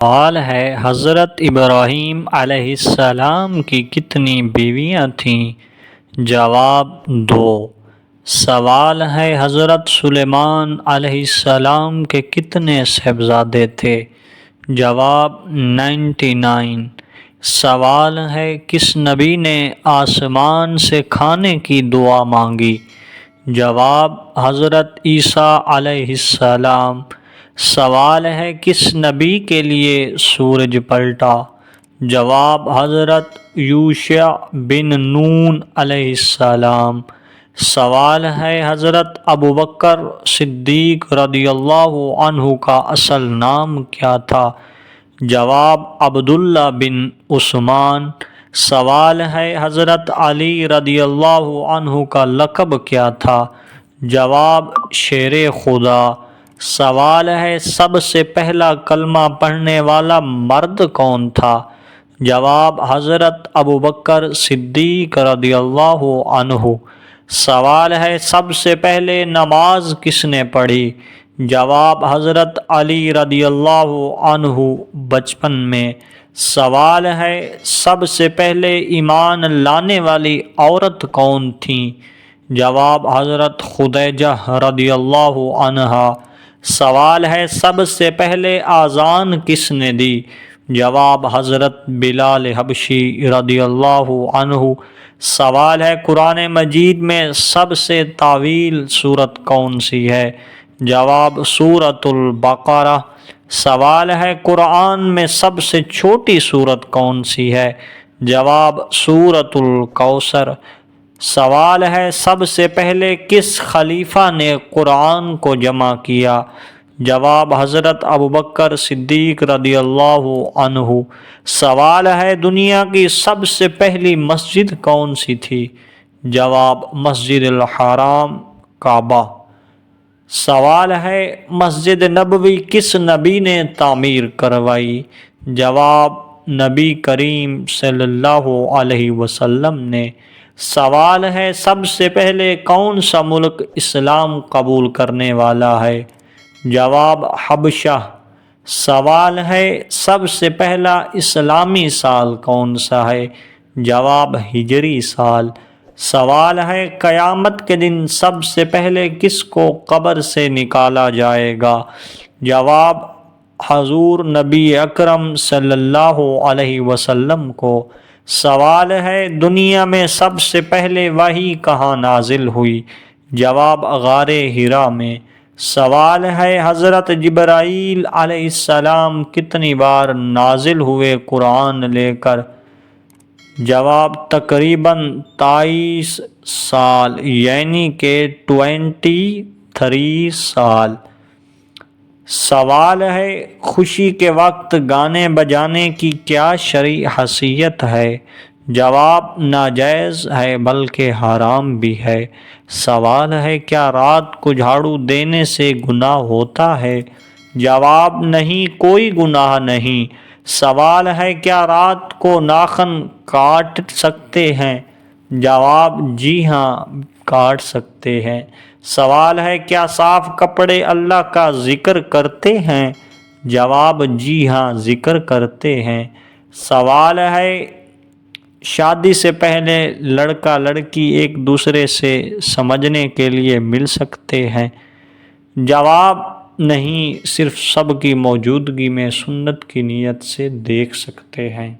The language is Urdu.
سوال ہے حضرت ابراہیم علیہ السلام کی کتنی بیویاں تھیں؟ جواب دو۔ سوال ہے حضرت سلیمان علیہ السلام کے کتنے صاحبزادے تھے؟ جواب 99۔ سوال ہے کس نبی نے آسمان سے کھانے کی دعا مانگی؟ جواب حضرت عیسیٰ علیہ السلام۔ سوال ہے کس نبی کے لیے سورج پلٹا؟ جواب حضرت یوشع بن نون علیہ السلام۔ سوال ہے حضرت ابوبکر صدیق رضی اللہ عنہ کا اصل نام کیا تھا؟ جواب عبداللہ بن عثمان۔ سوال ہے حضرت علی رضی اللہ عنہ کا لقب کیا تھا؟ جواب شیر خدا۔ سوال ہے سب سے پہلا کلمہ پڑھنے والا مرد کون تھا؟ جواب حضرت ابوبکر صدیق رضی اللہ عنہ۔ سوال ہے سب سے پہلے نماز کس نے پڑھی؟ جواب حضرت علی رضی اللہ عنہ بچپن میں۔ سوال ہے سب سے پہلے ایمان لانے والی عورت کون تھی؟ جواب حضرت خدیجہ رضی اللہ عنہا۔ سوال ہے سب سے پہلے اذان کس نے دی؟ جواب حضرت بلال حبشی رضی اللہ عنہ۔ سوال ہے قرآن مجید میں سب سے طویل سورت کون سی ہے؟ جواب سورۃ البقرہ۔ سوال ہے قرآن میں سب سے چھوٹی سورت کون سی ہے؟ جواب سورۃ الکوثر۔ سوال ہے سب سے پہلے کس خلیفہ نے قرآن کو جمع کیا؟ جواب حضرت ابوبکر صدیق رضی اللہ عنہ۔ سوال ہے دنیا کی سب سے پہلی مسجد کون سی تھی؟ جواب مسجد الحرام کعبہ۔ سوال ہے مسجد نبوی کس نبی نے تعمیر کروائی؟ جواب نبی کریم صلی اللہ علیہ وسلم نے۔ سوال ہے سب سے پہلے کون سا ملک اسلام قبول کرنے والا ہے؟ جواب حبشہ۔ سوال ہے سب سے پہلا اسلامی سال کون سا ہے؟ جواب ہجری سال۔ سوال ہے قیامت کے دن سب سے پہلے کس کو قبر سے نکالا جائے گا؟ جواب حضور نبی اکرم صلی اللہ علیہ وسلم کو۔ سوال ہے دنیا میں سب سے پہلے وحی کہاں نازل ہوئی؟ جواب غار حرا میں۔ سوال ہے حضرت جبرائیل علیہ السلام کتنی بار نازل ہوئے قرآن لے کر؟ جواب تقریباً 23 سال یعنی کہ 23 سال۔ سوال ہے خوشی کے وقت گانے بجانے کی کیا شرعی حیثیت ہے؟ جواب ناجائز ہے بلکہ حرام بھی ہے۔ سوال ہے کیا رات کو جھاڑو دینے سے گناہ ہوتا ہے؟ جواب نہیں، کوئی گناہ نہیں۔ سوال ہے کیا رات کو ناخن کاٹ سکتے ہیں؟ جواب جی ہاں، کاٹ سکتے ہیں۔ سوال ہے کیا صاف کپڑے اللہ کا ذکر کرتے ہیں؟ جواب جی ہاں، ذکر کرتے ہیں۔ سوال ہے شادی سے پہلے لڑکا لڑکی ایک دوسرے سے سمجھنے کے لیے مل سکتے ہیں؟ جواب نہیں، صرف سب کی موجودگی میں سنت کی نیت سے دیکھ سکتے ہیں۔